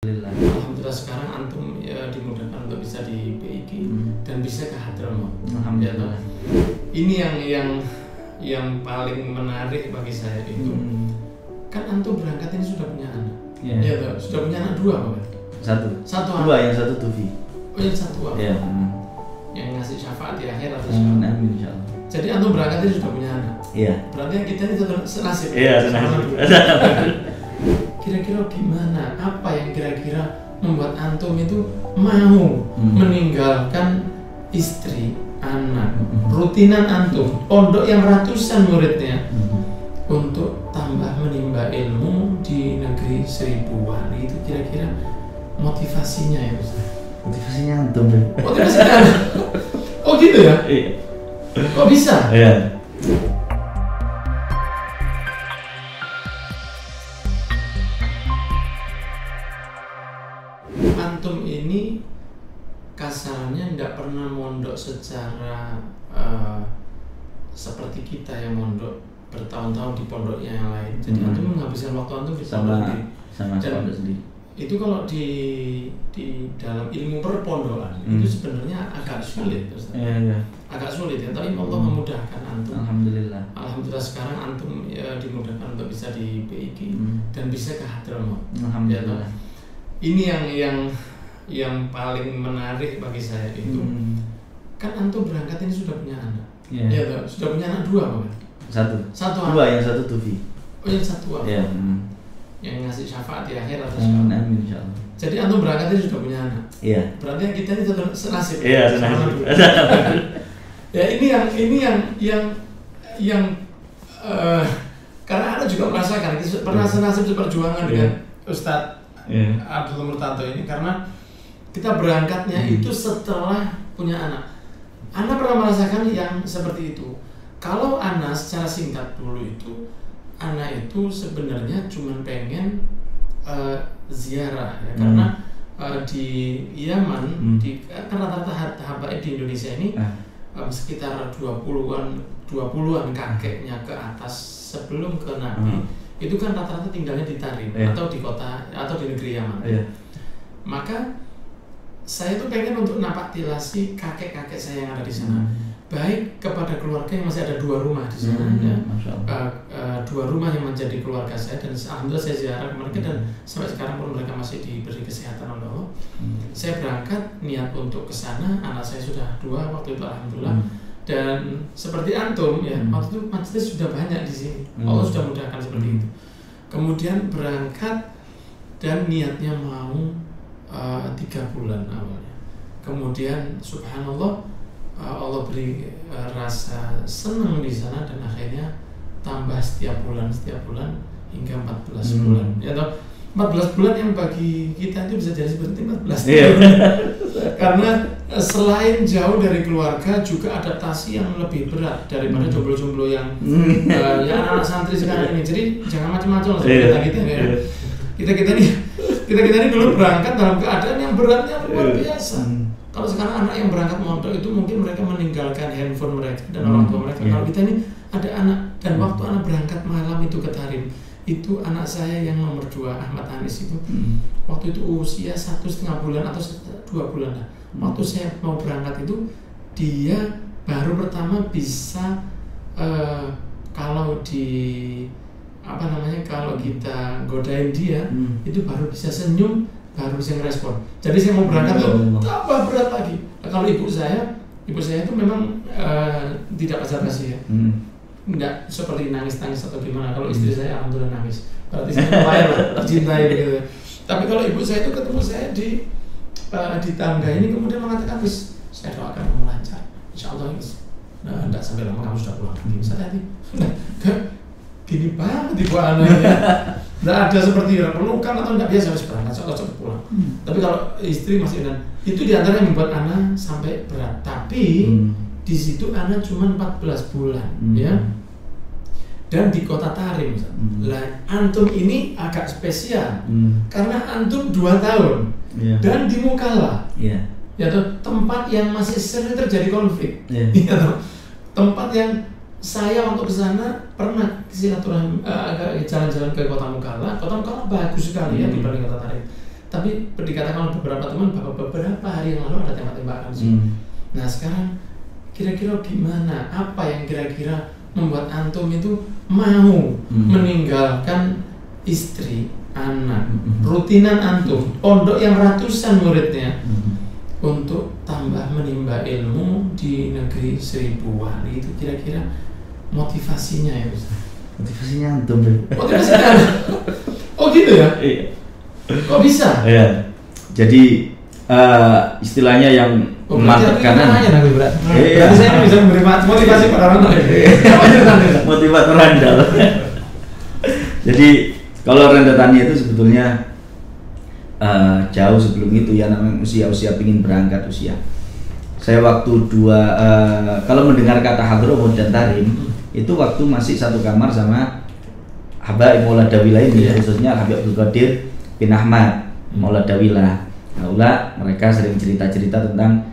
Alhamdulillah sekarang antum ya, dimudahkan untuk bisa di PIG dan bisa ke Hadramaut. Alhamdulillah. Ini yang paling menarik bagi saya itu kan antum berangkat ini sudah punya anak. Ya toh, sudah punya anak dua apa? Satu dua, yang satu Tufi. Oh yang satu apa? Ya. Yang ngasih syafaat di akhir atau Amin insyaallah. Jadi antum berangkat ini sudah punya anak. Iya. Berarti yang kita ini senasib. Iya, senasib. Kira-kira gimana? Apa yang kira-kira membuat antum itu mau meninggalkan istri, anak, rutinan antum, pondok yang ratusan muridnya untuk tambah menimba ilmu di negeri 1000 wali? Itu kira-kira motivasinya ya Ustaz? Motivasinya antum. Motivasinya antum. Oh gitu ya? Iya. Kok bisa? Iya. Antum ini kasarnya tidak pernah mondok secara seperti kita yang mondok bertahun-tahun di pondoknya yang lain. Jadi antum menghabiskan waktu antum di pondok sama pondok sendiri. Itu kalau di dalam ilmu perpondokan itu sebenarnya agak sulit, Iya. agak sulit ya. Tapi Allah memudahkan antum. Alhamdulillah sekarang antum ya, dimudahkan untuk bisa di PIG dan bisa ke Hadramaut. Alhamdulillah. Ini yang paling menarik bagi saya itu kan antum berangkat ini sudah punya anak. Ya toh, sudah punya anak dua apa? Satu dua, yang satu Tufi. Oh yang satu apa? Iya. Yang ngasih syafaat di akhir atau Amin insyaallah. Jadi antum berangkat ini sudah punya anak. Iya. Berarti yang kita ini senasib. Iya, senasib. Ya ini yang karena Anda juga merasakan pernah senasib seperjuangan dengan Ustadz Abdul Murtanto ini, karena kita berangkatnya itu setelah punya anak. Anda pernah merasakan yang seperti itu? Kalau Anda secara singkat dulu itu, Anda itu sebenarnya cuma pengen ziarah ya, karena di Yaman kan rata-rata habaib di Indonesia ini sekitar 20-an kakeknya ke atas sebelum ke Nabi itu kan rata-rata tinggalnya di Tarim atau di kota atau di negeri Yaman. Maka saya tuh pengen untuk napak-tilasi kakek-kakek saya yang ada di sana, baik kepada keluarga yang masih ada 2 rumah di sana, 2 rumah yang menjadi keluarga saya, dan alhamdulillah saya ziarah mereka dan sampai sekarang pun mereka masih diberi kesehatan oleh Allah. Saya berangkat niat untuk ke sana, anak saya sudah 2 waktu itu alhamdulillah. Dan seperti antum ya, waktu itu majelis sudah banyak di sini. Allah sudah mudahkan seperti itu. Kemudian berangkat dan niatnya mau 3 bulan awalnya. Kemudian subhanallah Allah beri rasa senang di sana dan akhirnya tambah setiap bulan hingga 14 bulan. Ya toh, 14 bulan yang bagi kita itu bisa jadi seperti 14 tahun. Karena selain jauh dari keluarga juga adaptasi yang lebih berat daripada jomblo-jomblo yang anak santri sekarang ini. Jadi jangan macam-macam lah kita ini dulu berangkat dalam keadaan yang beratnya luar biasa. Kalau sekarang anak yang berangkat mondok itu mungkin mereka meninggalkan handphone mereka dan orang tua mereka. Kalau kita ini ada anak, dan waktu anak berangkat malam itu ke Tarim, itu anak saya yang nomor 2 Ahmad Anis itu waktu itu usia 1,5 bulan atau 2 bulan lah. Waktu saya mau berangkat itu dia baru pertama bisa kalau kita godain dia itu baru bisa senyum, baru bisa ngerespon. Jadi saya mau berangkat tuh tambah berat lagi. Nah, kalau ibu saya itu memang tidak basa-basi ya. Enggak seperti nangis-nangis atau gimana. Kalau istri saya alhamdulillah nangis, berarti saya lumayan lah tercintai gitu. Tapi kalau ibu saya itu ketemu saya di tangga ini kemudian mengatakan, "Wis, saya doakan kamu lancar. Insyaallah enggak sampai lama kamu sudah pulang lagi." Saya tadi gini banget ibu anaknya. Enggak ada seperti pelukan atau enggak, biasa harus berangkat cepat pulang. Tapi kalau istri masih dan itu diantara yang membuat anak sampai berat. Tapi di situ anak cuma 14 bulan ya. Dan di kota Tarim. Lah antum ini agak spesial. Karena antum 2 tahun dan di Mukalla. Ya toh, tempat yang masih sering terjadi konflik. Ya toh, tempat yang saya waktu ke sana pernah silaturahmi jalan-jalan ke kota Mukalla. Kota Mukalla bagus sekali ya dibanding kota Tarim. Tapi dikatakan oleh beberapa teman bahwa beberapa hari yang lalu ada tembak-tembakan sih. Nah sekarang kira-kira gimana? Apa yang kira-kira membuat antum itu mau meninggalkan istri, anak, rutinan antum, pondok yang ratusan muridnya, untuk tambah menimba ilmu di negeri 1000 wali? Itu kira-kira motivasinya ya Ustaz? Motivasinya antum. Motivasinya oh gitu ya? Iya. Kok bisa? Iya. Jadi istilahnya yang memantapkan berarti saya bisa memberi motivasi pada orang lain. Motivator andal. Jadi kalau rentetannya itu sebetulnya jauh sebelum itu ya, namanya usia pingin berangkat usia. Saya waktu kalau mendengar kata hadroh dan tarim itu waktu masih satu kamar sama Habaib Maula Dawila ini, khususnya Habib Abdul Qadir bin Ahmad Maula Dawila. Nah, mereka sering cerita-cerita tentang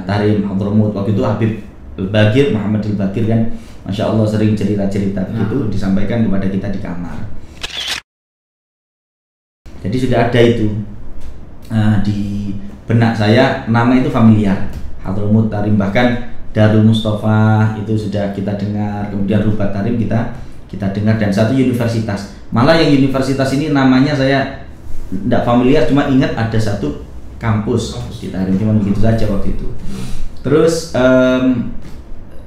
tarim Hadramut. Waktu itu Habib Al-Bagir, Muhammad Al-Bagir kan, Masya Allah sering cerita-cerita begitu disampaikan kepada kita di kamar. Jadi sudah ada itu di benak saya, nama itu familiar, Hadramut Tarim. Bahkan Darul Mustafa itu sudah kita dengar, kemudian Rubat Tarim kita dengar, dan satu universitas. Malah yang universitas ini namanya saya tidak familiar, cuma ingat ada satu kampus di Tarim, cuma begitu saja waktu itu. Terus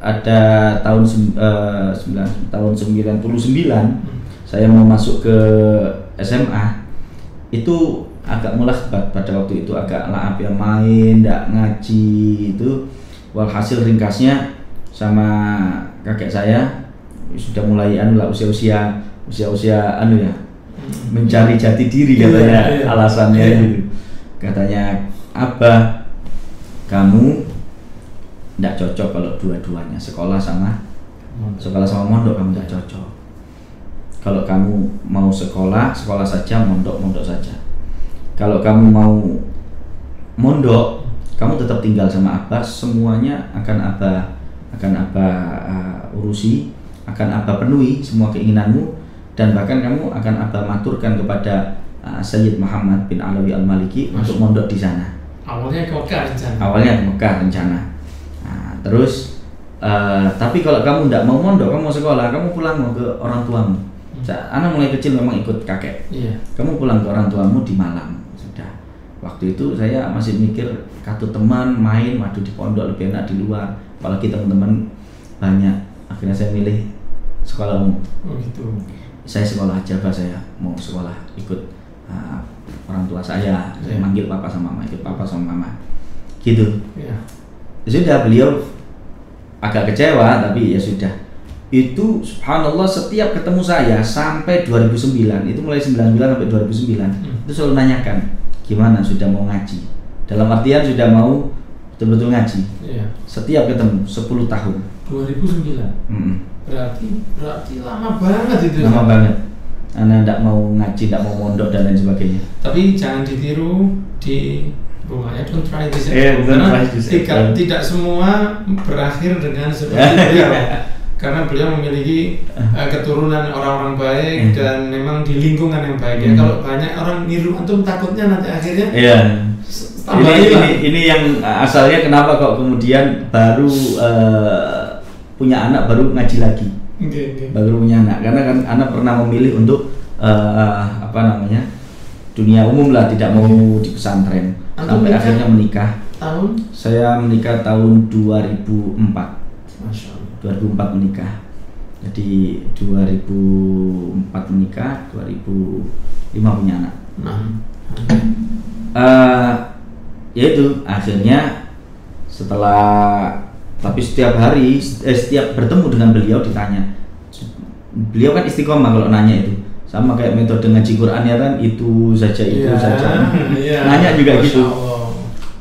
ada tahun 99 saya mau masuk ke SMA. Itu agak mulahbat pada waktu itu, agak laap ya, main, tidak ngaji itu. Walhasil ringkasnya sama kakek saya sudah mulai usia mencari jati diri katanya, alasannya gitu. Katanya, Abah, kamu tidak cocok kalau dua-duanya, sekolah sama mondok kamu tidak cocok. Kalau kamu mau sekolah saja, mondok saja. Kalau kamu mau mondok, kamu tetap tinggal sama Abah, semuanya akan Abah urusi, akan Abah penuhi semua keinginanmu, dan bahkan kamu akan Abah maturkan kepada Sayyid Muhammad bin Alawi Al-Maliki untuk mondok di sana. Awalnya ke Mekah rencana. Nah, terus tapi kalau kamu tidak mau mondok, kamu mau sekolah, kamu pulang mau ke orang tuamu. Anak mulai kecil memang ikut kakek. Kamu pulang ke orang tuamu di Malang. Sudah. Waktu itu saya masih mikir kartu teman main, waduh di pondok lebih enak di luar. Apalagi teman-teman banyak. Akhirnya saya milih sekolah umum. Oh gitu. Saya sekolah aja, saya mau sekolah ikut orang tua saya. Saya manggil papa sama mama, ikut papa sama mama. Gitu. Sudah, beliau agak kecewa, tapi ya sudah. Itu subhanallah setiap ketemu saya sampai 2009, itu mulai 99 sampai 2009 itu selalu nanyakan gimana, sudah mau ngaji, dalam artian sudah mau betul-betul ngaji. Setiap ketemu 10 tahun 2009. Berarti lama banget itu. Lama banget. Anak tidak mau ngaji, tidak mau mondok dan lain sebagainya. Tapi jangan ditiru di rumahnya, don't try this. Karena tidak semua berakhir dengan seperti beliau. Karena beliau memiliki keturunan orang-orang baik dan memang di lingkungan yang baik. Ya, kalau banyak orang niru antum, takutnya nanti akhirnya ini yang asalnya kenapa kok kemudian baru punya anak baru ngaji lagi. Baru punya anak, karena kan anak pernah memilih untuk dunia umum lah, tidak mau di pesantren. Sampai akhirnya menikah. Tahun? Saya menikah tahun 2004. Masya Allah. 2004 menikah. Jadi 2004 menikah, 2005 punya anak. Yaitu akhirnya setelah, tapi setiap hari setiap bertemu dengan beliau ditanya. Beliau kan istiqomah kalau nanya itu. Sama kayak metode ngaji Quran ya kan, itu saja. Nanya juga gitu.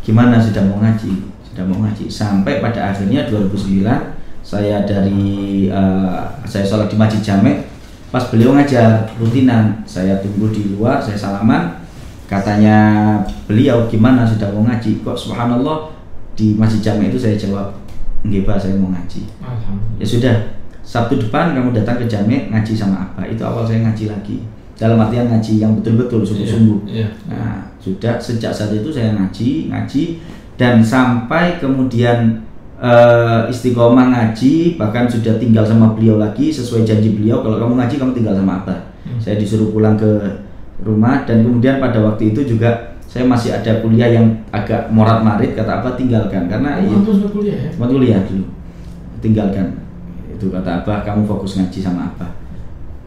Gimana, sudah mau ngaji? Sampai pada akhirnya 2009 saya saya sholat di Masjid Jamek, pas beliau ngajar rutinan, saya tunggu di luar, saya salaman. Katanya beliau, gimana, sudah mau ngaji? Kok subhanallah di Masjid Jamek itu saya jawab, nggih Pak, saya mau ngaji. Ya sudah, Sabtu depan kamu datang ke Jamek ngaji sama Abah. Itu awal saya ngaji lagi, dalam artian ngaji yang betul-betul sungguh-sungguh. Nah, Sudah sejak saat itu saya ngaji dan sampai kemudian istiqomah ngaji, bahkan sudah tinggal sama beliau lagi sesuai janji beliau, kalau kamu ngaji kamu tinggal sama Abah. Saya disuruh pulang ke rumah, dan kemudian pada waktu itu juga saya masih ada kuliah yang agak morat-marit, kata Abah tinggalkan karena kuliah dulu, tinggalkan itu, kata Abah kamu fokus ngaji sama Abah.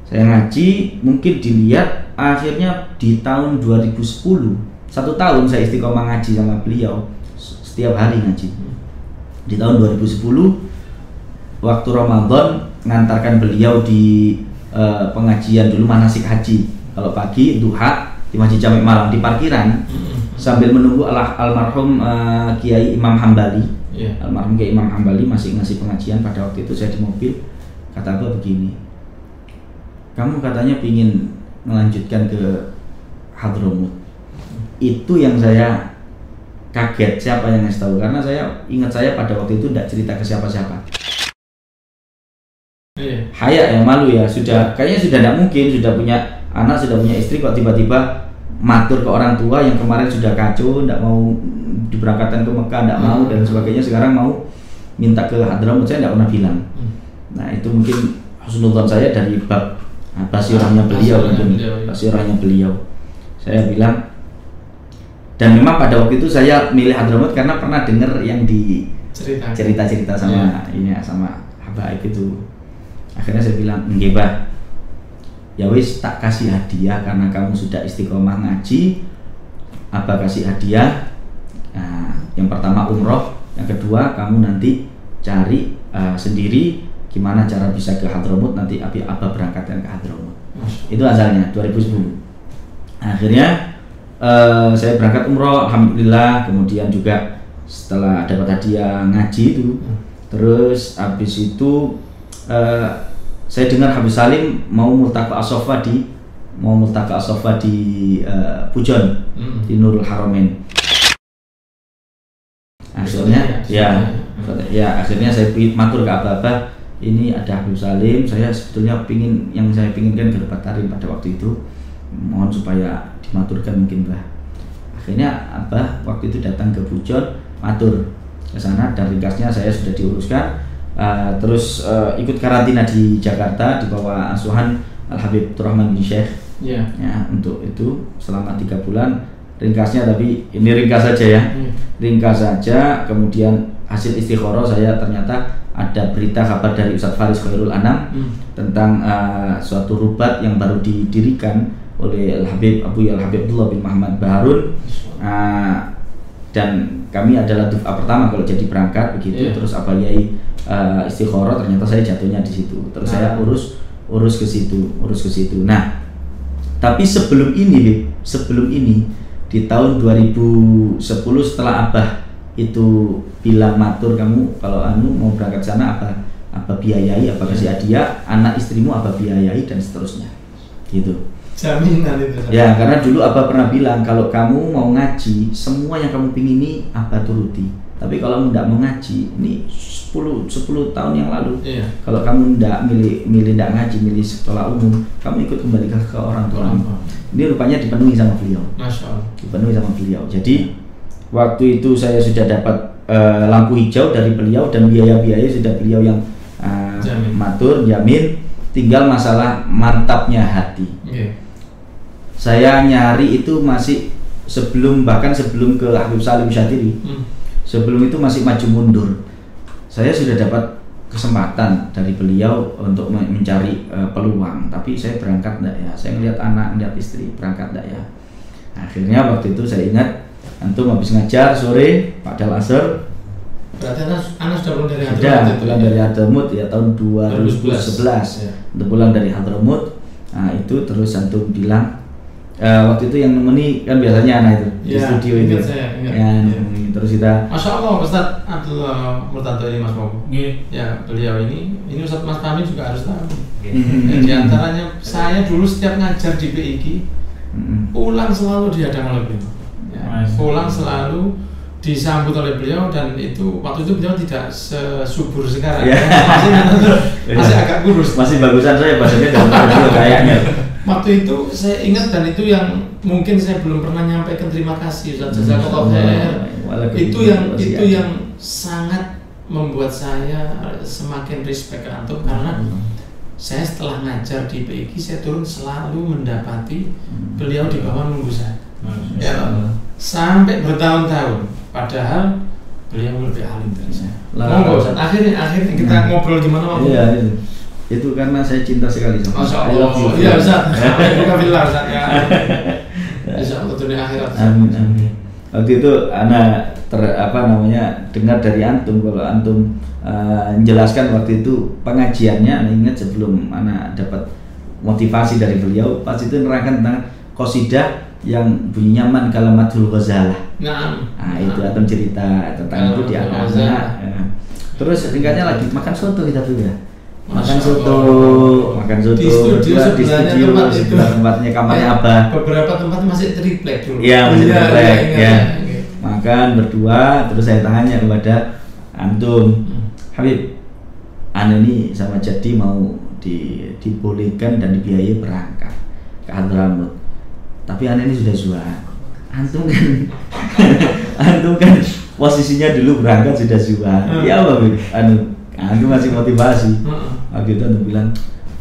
Saya ngaji, mungkin dilihat akhirnya di tahun 2010 1 tahun saya istiqomah ngaji sama beliau, setiap hari ngaji. Di tahun 2010 waktu Ramadan ngantarkan beliau di pengajian dulu manasik haji. Kalau pagi duha di Masjid Jami' Malang di parkiran sambil menunggu almarhum Kiai Imam Hambali. Almarhum Kiai Imam Hambali masih ngasih pengajian pada waktu itu. Saya di mobil, kata Abah begini, kamu katanya pingin melanjutkan ke Hadramut. Itu yang saya kaget, siapa yang ngasih tahu, karena saya ingat saya pada waktu itu tidak cerita ke siapa-siapa. Haya yang malu ya, kayaknya sudah tidak mungkin, sudah punya anak, sudah punya istri, kok tiba-tiba matur ke orang tua yang kemarin sudah kacau, tidak mau diberangkatkan ke Mekah, tidak mau dan sebagainya, sekarang mau minta ke Hadramut, saya tidak pernah bilang. Nah itu mungkin husnudzon saya dari bab basirahnya beliau, basirahnya beliau. Saya bilang, dan memang pada waktu itu saya milih Hadramut karena pernah dengar yang di cerita-cerita sama ini sama Habaib itu. Akhirnya saya bilang, nggih Bah, ya wis tak kasih hadiah karena kamu sudah istiqomah ngaji. Abah kasih hadiah. Nah, yang pertama umroh, yang kedua kamu nanti cari sendiri gimana cara bisa ke Hadramut, nanti Abah berangkatkan ke Hadramut. Itu asalnya 2010. Akhirnya saya berangkat umroh, alhamdulillah. Kemudian juga setelah dapat hadiah ngaji itu, terus habis itu saya dengar Habib Salim mau multaqa as-sofa di Pujon, di Nurul Haramain. Akhirnya akhirnya saya matur ke Abah, ini ada Habib Salim, saya sebetulnya yang saya pinginkan ke Depan Tarim pada waktu itu, mohon supaya dimaturkan mungkin Bah. Akhirnya Abah waktu itu datang ke Pujon, matur ke sana, dan ringkasnya saya sudah diuruskan. Terus ikut karantina di Jakarta di bawah asuhan Al Habib Turrahman bin Syekh. Ya, untuk itu selama 3 bulan. Ringkasnya, tapi ini ringkas saja ya. Ringkas saja. Kemudian hasil istikharah saya ternyata ada berita kabar dari Ustadz Faris Khairul Anam tentang suatu rubat yang baru didirikan oleh Al Habib Abdullah bin Muhammad Baharun, dan kami adalah duf'ah pertama kalau jadi berangkat begitu. Terus Abah Yai istikharah, ternyata saya jatuhnya di situ. Terus saya urus ke situ. Nah, tapi sebelum ini di tahun 2010 setelah Abah itu bilang matur, kamu kalau mau berangkat sana Abah biayai, Abah kasih hadiah, anak istrimu Abah biayai dan seterusnya gitu. Jaminan itu. Ya, karena dulu Abah pernah bilang kalau kamu mau ngaji, semua yang kamu pingini Abah turuti. Tapi kalau tidak mau ngaji, ini 10 tahun yang lalu, kalau kamu tidak milih tidak ngaji, milih sekolah umum, kamu ikut kembali ke orang tua. Ini rupanya dipenuhi sama beliau. Masya Allah. Dipenuhi sama beliau. Jadi waktu itu saya sudah dapat lampu hijau dari beliau, dan biaya-biaya sudah beliau yang matur, jamin. Tinggal masalah mantapnya hati. Saya nyari itu masih bahkan sebelum ke Habib Salim Syatiri. Sebelum itu masih maju mundur. Saya sudah dapat kesempatan dari beliau untuk mencari peluang, tapi saya berangkat enggak ya? Saya ngelihat anak, ngelihat istri, berangkat enggak ya? Akhirnya waktu itu saya ingat, antum habis ngajar sore, padahal asar. Berarti anak sudah pulang dari Hadramut. Pulang dari Hadramut ya tahun 2011. Untuk pulang dari Hadramut. Nah itu terus antum bilang, waktu itu yang nemeni kan biasanya anak itu di studio itu. Terus kita. Masya Allah, Ustadz Abdullah Murtado ini Mas Bobo. Ya, beliau ini Ustadz Mas Fahmi juga harus tahu. Di antaranya saya dulu setiap ngajar di PIG, pulang selalu dihadang oleh beliau. Pulang selalu disambut oleh beliau, dan itu waktu itu beliau tidak sesubur sekarang. Masih agak kurus. Masih bagusan saya badannya dan beliau kayaknya. Waktu itu saya ingat, dan itu yang mungkin saya belum pernah nyampaikan terima kasih Ustaz Jazakallahu khair. Itu yang sangat membuat saya semakin respect ke antum, karena saya setelah ngajar di PIK saya turun selalu mendapati beliau di bawah nunggu saya. Ya, sampai bertahun-tahun, padahal beliau lebih alim dari saya. Monggo Ustaz, akhirnya kita ngobrol gimana waktu itu karena saya cinta sekali sama Allah. Iya Ustaz. Alhamdulillah Ustaz ya. Insyaallah dunia akhirat. Amin. Waktu itu ana dengar dari antum, kalau antum menjelaskan waktu itu pengajiannya, ana ingat sebelum ana dapat motivasi dari beliau, pas itu nerangkan tentang qasidah yang bunyinya man kalamatul ghazalah. Nah, itu antum cerita tentang itu di anak-anak. Terus tingkatnya lagi makan soto kita tuh ya. Makan soto di studio tempatnya kamarnya Abah. Beberapa tempat masih triplek dulu. Iya, masih triplek ya. Makan berdua, terus saya tanya kepada antum, Habib, ini sama jadi mau dibolehkan dan dibiayai berangkat ke Hadramut. Tapi ini sudah zuhud. Antum kan posisinya dulu berangkat sudah zuhud. Ya Habib, antum masih motivasi. Waktu itu antum bilang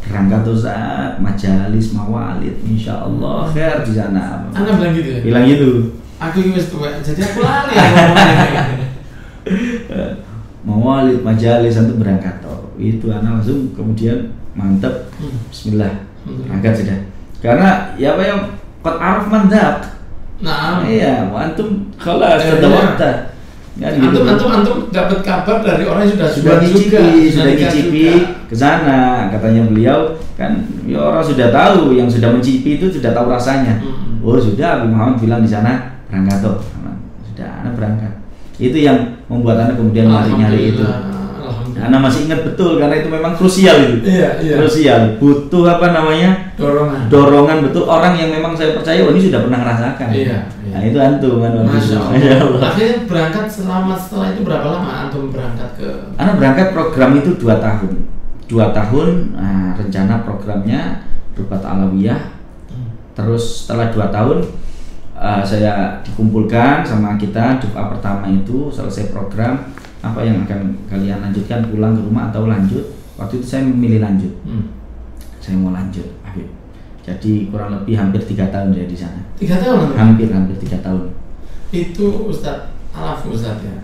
berangkat tuh saat majalis mawalid, insya Allah khair di sana. Anda bilang gitu ya? Bilang gitu. Aku wis tua, jadi aku lali ngomongnya. Mawalid majalis antum berangkat toh. Itu anak langsung kemudian mantep. Bismillah. Berangkat sudah. Karena ya apa yang qad araf mandab. Nah, iya, antum khalas sudah waktu. Antum dapat kabar dari orang yang sudah ngicipi ke sana, katanya beliau kan ya, orang sudah tahu, yang sudah mencicipi itu sudah tahu rasanya. Oh sudah, Abi Muhammad bilang di sana berangkat toh, sudah anak berangkat. Itu yang membuat anak kemudian nyari itu. Anak masih ingat betul karena itu memang krusial itu. Iya. Krusial, butuh dorongan betul orang yang memang saya percaya ini sudah pernah merasakan. Iya. Nah itu antum kan. Masya Allah. Akhirnya berangkat setelah itu berapa lama antum berangkat ke? Anak berangkat program itu 2 tahun. 2 tahun. Nah, rencana programnya berupa alawiyah. Terus setelah 2 tahun saya dikumpulkan sama kita doa pertama itu selesai program. Apa yang akan kalian lanjutkan, pulang ke rumah atau lanjut? Waktu itu saya memilih lanjut. Saya mau lanjut, Habib. Jadi kurang lebih hampir 3 tahun saya di sana. 3 tahun? Hampir 3 tahun. Itu Ustaz, Ustaz ya.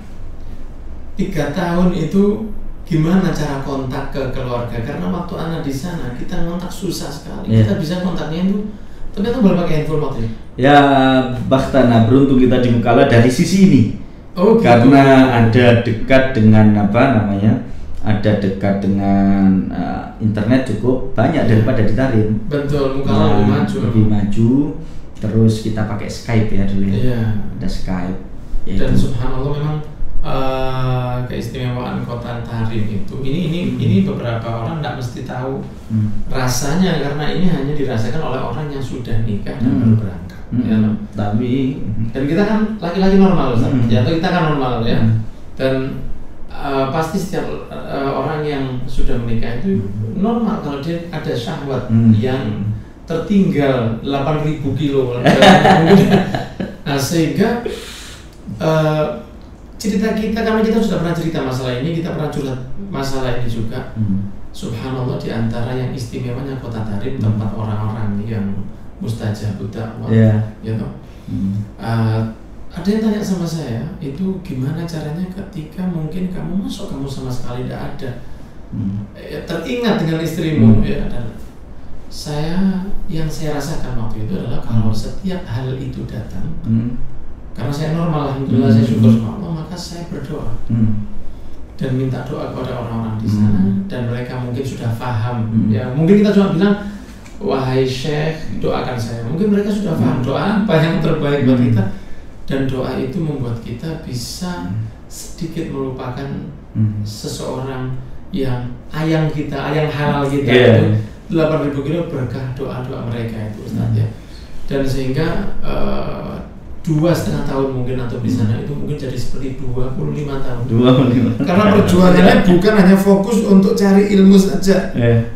3 tahun itu gimana cara kontak ke keluarga? Karena waktu anak di sana kita kontak susah sekali. Kita bisa kontaknya itu, tapi kita boleh pakai handphone waktu itu. Ya, baktana beruntung kita di Mukalla dari sisi ini. Oh, gitu. Karena ada dekat dengan ada dekat dengan internet cukup banyak daripada di Tarim. Betul, Mukalla lebih maju. Terus kita pakai Skype ya dulu. Iya. Ada Skype. Dan subhanallah memang keistimewaan kota Tarim itu ini beberapa orang tidak mesti tahu rasanya, karena ini hanya dirasakan oleh orang yang sudah nikah dan baru berangkat. Ya, tapi dan kita kan laki-laki normal, ya, atau kita kan normal ya, dan pasti setiap orang yang sudah menikah itu normal kalau dia ada syahwat yang tertinggal 8.000 kilo. Nah, sehingga cerita kita, karena kita sudah pernah cerita masalah ini, kita pernah curhat masalah ini juga. Subhanallah, di antara yang istimewanya kota Tarim tempat orang-orang yang mustajabud dakwah, gitu. Ada yang tanya sama saya, itu gimana caranya ketika mungkin kamu masuk, kamu sama sekali tidak ada, teringat dengan istrimu, ya. Dan yang saya rasakan waktu itu adalah kalau setiap hal itu datang, karena saya normal, alhamdulillah, saya syukur sama Allah, maka saya berdoa dan minta doa kepada orang-orang di sana, dan mereka mungkin sudah paham. Ya, mungkin kita cuma bilang, wahai Syekh, doakan saya. Mungkin mereka sudah paham doa apa yang terbaik buat kita, dan doa itu membuat kita bisa sedikit melupakan seseorang yang ayang halal kita itu 8.000 kilo berkah doa-doa mereka itu, Ustaz ya. Dan sehingga 2,5 tahun mungkin atau di sana itu mungkin jadi seperti 25 tahun. 25. Karena perjuangannya bukan hanya fokus untuk cari ilmu saja,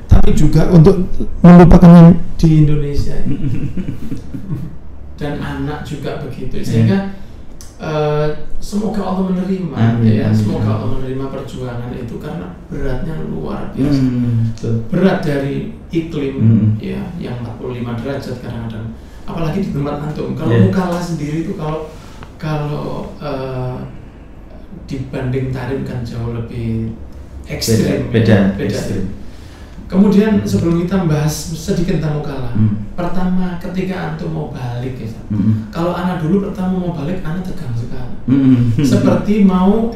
tapi tapi juga untuk melupakan yang di Indonesia. Dan anak juga begitu, sehingga semoga Allah menerima. Ya, semoga Allah menerima perjuangan itu karena beratnya luar biasa. Berat dari iklim ya yang 45 derajat kadang-kadang, apalagi di tempat antum. Kalau Mukalla sendiri itu kalau dibanding Tarim kan jauh lebih ekstrim. Beda. Kemudian sebelum kita bahas sedikit tentang Mukalla, pertama ketika antum mau balik ya, kalau anak dulu pertama mau balik, anak tegang sekali, seperti mau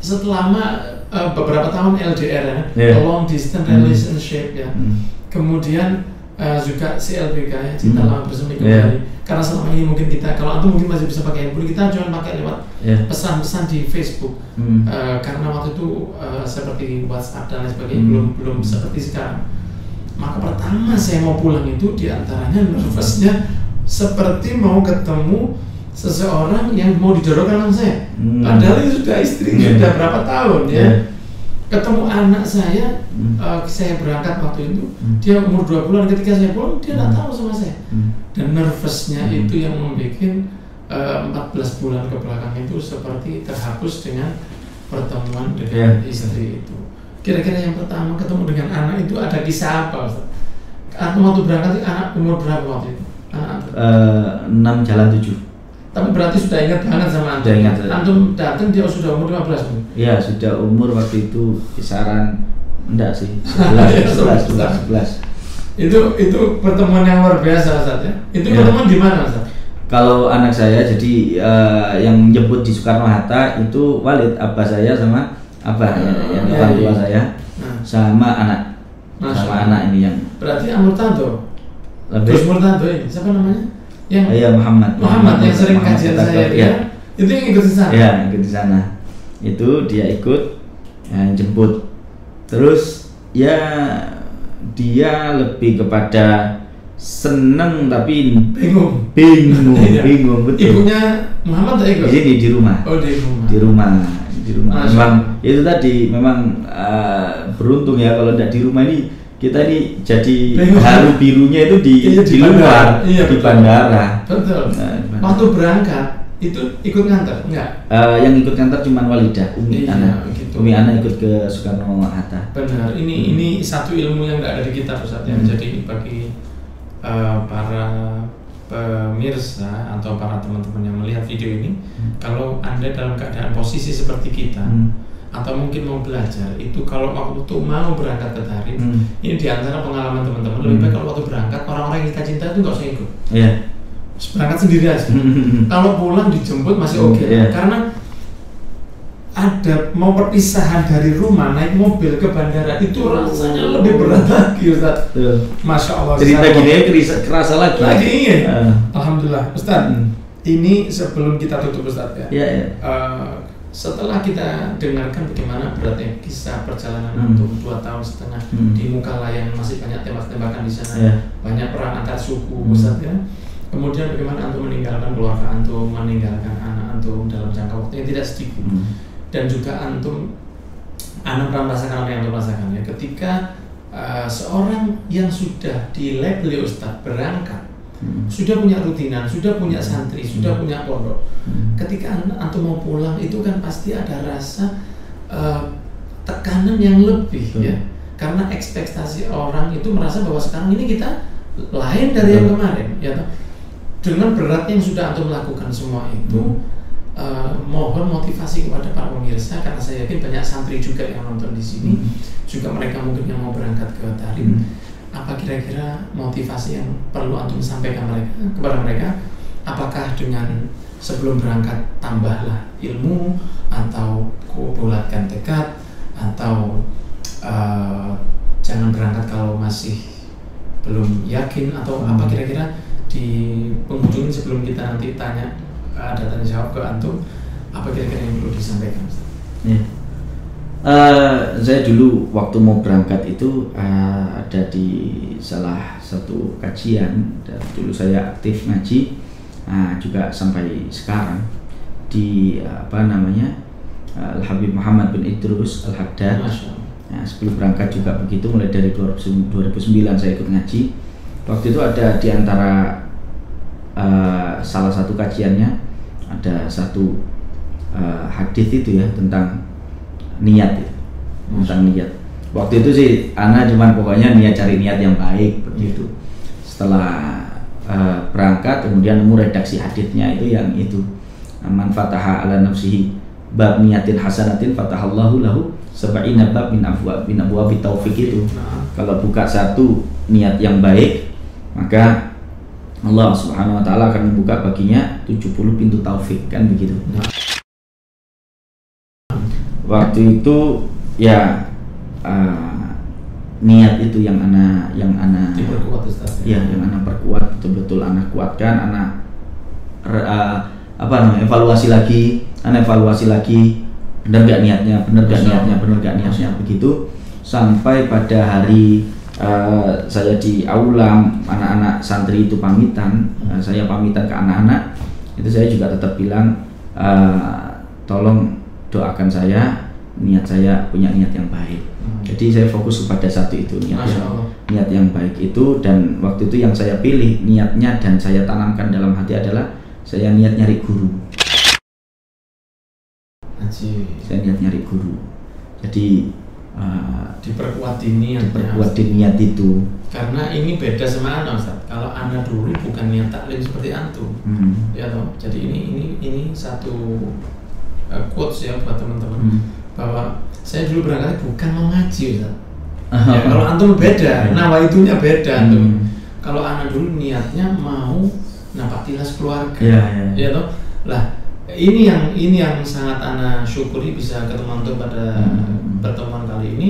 selama beberapa tahun LDR ya, long distance relationship ya, kemudian juga CLBK ya, cinta lama bersemi kembali. Karena selama ini mungkin kita, kalau antum mungkin masih bisa pakai handphone, kita cuma pakai lewat pesan-pesan di Facebook, karena waktu itu seperti WhatsApp dan lain sebagainya belum seperti sekarang. Maka pertama saya mau pulang itu diantaranya nervousnya seperti mau ketemu seseorang yang mau didorongkan sama saya, padahal itu sudah istri sudah berapa tahun ya. Ketemu anak saya, saya berangkat waktu itu, dia umur 2 bulan, ketika saya pulang dia tidak tahu sama saya, dan nervousnya itu yang membuat 14 bulan ke belakang itu seperti terhapus dengan pertemuan dengan istri itu. Kira-kira yang pertama ketemu dengan anak itu ada kisah apa, Ustaz? Atau waktu berangkat anak umur berapa waktu itu? Anak 6 jalan 7. Tapi berarti sudah ingat banget sama antum. Antum datang dia sudah umur 15. Iya, sudah umur waktu itu kisaran enggak sih, 11. Itu pertemuan yang luar biasa, Ustaz ya. Itu pertemuan di mana, Ustaz? Kalau anak saya jadi yang jemput di Soekarno Hatta itu Walid, abah saya sama abah yang orang tua saya, sama anak. Sama anak ini yang berarti Murtado. Terus Murtado ini siapa namanya? Yang Muhammad yang sering kajian saya dia, itu yang ikut di sana. Ya, ikut di sana. Itu dia ikut jemput. Terus ya dia lebih kepada seneng tapi bingung betul. Ibunya Muhammad tak ikut? Di rumah. Oh, di rumah. Memang itu tadi memang beruntung ya kalau tidak di rumah ini. Kita ini jadi haru birunya itu di luar, di bandara. Betul. Waktu berangkat itu ikut nganter enggak? Yang ikut nganter cuma Walidah, Umi Ana ikut ke Soekarno Hatta. Benar. Ini satu ilmu yang enggak ada di kitab, Ustaz ya. Jadi bagi para pemirsa atau para teman-teman yang melihat video ini, kalau Anda dalam keadaan posisi seperti kita, atau mungkin mau belajar itu, kalau waktu mau berangkat ke Tarim, ini diantara pengalaman teman-teman, lebih baik kalau waktu berangkat orang-orang yang kita cinta itu nggak usah ikut, berangkat sendiri aja. Kalau pulang dijemput masih oke. Karena ada mau perpisahan dari rumah naik mobil ke bandara itu rasanya lebih berat lagi, Ustaz. Masya Allah. Cerita gini kerasa lagi. Alhamdulillah, Ustaz. Ini sebelum kita tutup, Ustaz ya. Setelah kita dengarkan bagaimana beratnya kisah perjalanan antum 2,5 tahun di Mukalla yang masih banyak tembak-tembakan di sana, banyak perang antar suku, Ustaz ya. Kemudian bagaimana antum meninggalkan keluarga antum, meninggalkan anak antum dalam jangka waktu yang tidak sedikit, dan juga antum pernah merasakan apa yang antum rasakan ya, ketika seorang yang sudah dilabeli Ustaz berangkat, sudah punya rutinan, sudah punya santri, sudah punya pondok. Ketika antum mau pulang itu kan pasti ada rasa tekanan yang lebih ya, karena ekspektasi orang itu merasa bahwa sekarang ini kita lain dari yang kemarin ya. Dengan berat yang sudah antum lakukan semua itu, mohon motivasi kepada para pemirsa, karena saya yakin banyak santri juga yang nonton di sini, juga mereka mungkin yang mau berangkat ke Tarim. Apa kira-kira motivasi yang perlu antum sampaikan kepada mereka? Apakah dengan sebelum berangkat tambahlah ilmu, atau bulatkan tekad, atau jangan berangkat kalau masih belum yakin, atau apa kira-kira di penghujung sebelum kita nanti tanya, ada tanya jawab ke antum, apa kira-kira yang perlu disampaikan? Saya dulu waktu mau berangkat itu ada di salah satu kajian, dan dulu saya aktif ngaji, juga sampai sekarang di Al-Habib Muhammad bin Idrus Al-Haddad. Nah, sebelum berangkat juga begitu, mulai dari 2009 saya ikut ngaji. Waktu itu ada di antara salah satu kajiannya ada satu hadis itu ya tentang niat ya. Tentang niat. Waktu itu sih ana cuman pokoknya cari niat yang baik begitu. Setelah berangkat kemudian nemu redaksi hadisnya itu yang itu, man fataha ala nafsihi bab niyatin hasanatin fatahallahu lahu sab'ina bab min abwabi taufik itu. Kalau buka satu niat yang baik, maka Allah Subhanahu wa taala akan membuka baginya 70 pintu taufik, kan begitu. Waktu itu ya niat itu yang ana diperkuat Ustaz. Ya, yang ana perkuat, betul-betul ana kuatkan, ana evaluasi lagi, benar gak niatnya begitu, sampai pada hari saya di aula, anak-anak santri itu pamitan, saya pamitan ke anak-anak itu, saya juga tetap bilang tolong doakan saya, niat saya punya niat yang baik. Jadi saya fokus kepada satu itu, niat yang baik itu. Dan waktu itu yang saya pilih niatnya dan saya tanamkan dalam hati adalah saya niat nyari guru. Saya niat nyari guru. Jadi diperkuat di niat itu. Karena ini beda sama anak Ustaz. Kalau anak dulu bukan niat taklim seperti antum. Ya toh. Jadi ini satu quotes ya buat teman-teman, bahwa saya dulu berangkat bukan mau ngaji Ustaz. Ya, kalau antum beda, nawaitunya beda antum. Kalau anak dulu niatnya mau napatilas keluarga. Ya toh. Lah, ini yang sangat ana syukuri bisa ketemu antum pada pertemuan kali ini.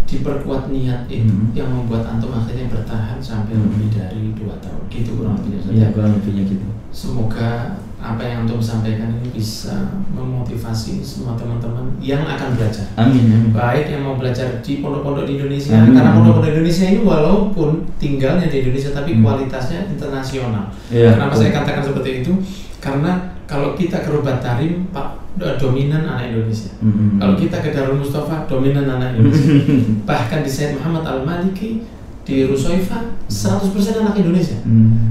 Diperkuat niat itu yang membuat antum akhirnya bertahan sampai lebih dari 2 tahun gitu kurang lebihnya. Iya, kurang lebihnya gitu. Semoga apa yang antum sampaikan ini bisa memotivasi semua teman-teman yang akan belajar. Amin. Baik yang mau belajar di pondok-pondok di Indonesia, karena pondok-pondok Indonesia ini walaupun tinggalnya di Indonesia tapi kualitasnya internasional. Kenapa saya katakan seperti itu? Karena kalau kita ke Rubat Tarim, Pak, dominan anak Indonesia. Kalau kita ke Darul Mustafa, dominan anak Indonesia. Bahkan di Said Muhammad Al-Maliki, di Rusoifa, 100% anak Indonesia.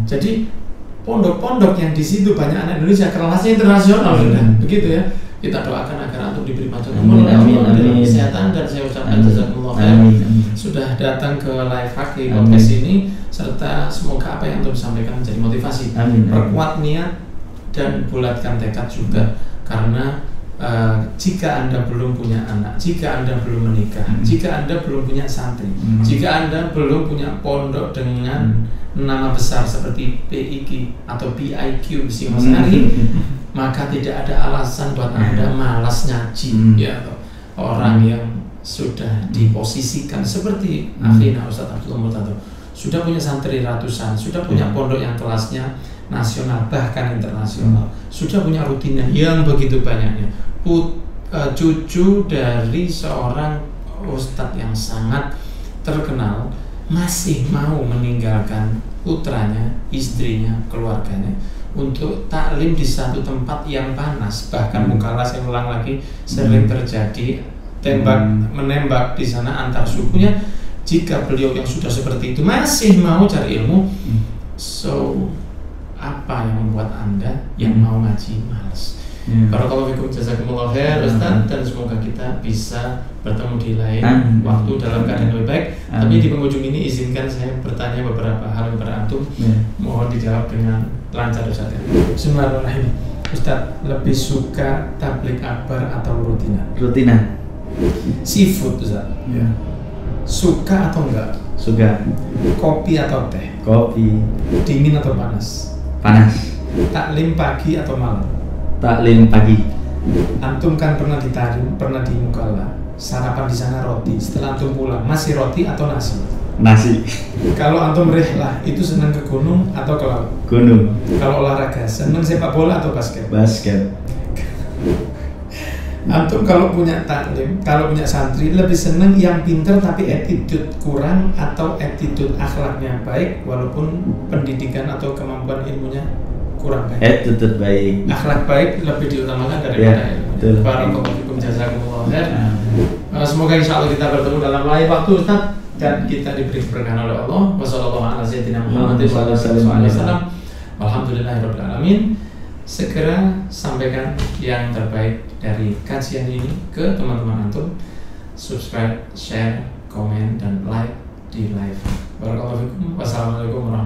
Jadi pondok-pondok yang di situ banyak anak Indonesia, kelasnya internasional sudah. Begitu ya. Kita doakan agar antum diberi panjang umur dalam kesehatan, dan saya ucapkan jazakumullah khair sudah datang ke Live Hack di podcast ini, serta semoga apa yang antum sampaikan menjadi motivasi. Perkuat niat dan bulatkan tekad juga, karena jika Anda belum punya anak, jika Anda belum menikah, jika Anda belum punya santri, jika Anda belum punya pondok dengan nama besar seperti PIQ atau PIQ Singosari, maka tidak ada alasan buat Anda malas ngaji. Ya, orang yang sudah diposisikan seperti Akhina Ustaz Abdul Murtado, sudah punya santri ratusan, sudah punya pondok yang kelasnya nasional bahkan internasional, sudah punya rutinan yang begitu banyaknya, cucu dari seorang ustadz yang sangat terkenal masih mau meninggalkan putranya, istrinya, keluarganya untuk taklim di satu tempat yang panas. Bahkan mukalla, saya ulang lagi, sering terjadi menembak di sana antar sukunya. Jika beliau yang sudah seperti itu masih mau cari ilmu, so apa yang membuat Anda yang mau ngaji malas? Barakallahu fikum, jazakumullah khair Ustaz, dan semoga kita bisa bertemu di lain waktu dalam keadaan lebih baik. Tapi di penghujung ini izinkan saya bertanya beberapa hal kepada antum. Mohon dijawab dengan lancar Ustaz. Bismillahirrahmanirrahim. Ustaz, lebih suka tablik akbar atau rutinan? Rutinan. Seafood Ustaz. Suka atau enggak? Suka. Kopi atau teh? Kopi. Dingin atau panas? Panas. Taklim pagi atau malam? Taklim pagi. Antum kan pernah di Tarim, pernah di mukalla, sarapan di sana roti. Setelah antum pulang, masih roti atau nasi? Nasi. Kalau antum rihlah, itu senang ke gunung atau ke laut? Gunung. Kalau olahraga, senang sepak bola atau basket? Basket. Antum kalau punya taklim, kalau punya santri, lebih senang yang pintar tapi attitude kurang, atau attitude akhlaknya baik walaupun pendidikan atau kemampuan ilmunya kurang baik. Attitude baik. Akhlak baik lebih diutamakan daripada ilmu. Barakallahu fikum, jazakumullah khair. Semoga insya Allah kita bertemu dalam lain waktu Ustaz dan kita diberi keberkahan oleh Allah. Wassalamualaikum. Alhamdulillahirabbil alamin. Segera sampaikan yang terbaik dari kajian ini ke teman-teman antum. Subscribe, share, komen, dan like di live. Barakallahu fikum. Wassalamualaikum warahmatullahi wabarakatuh.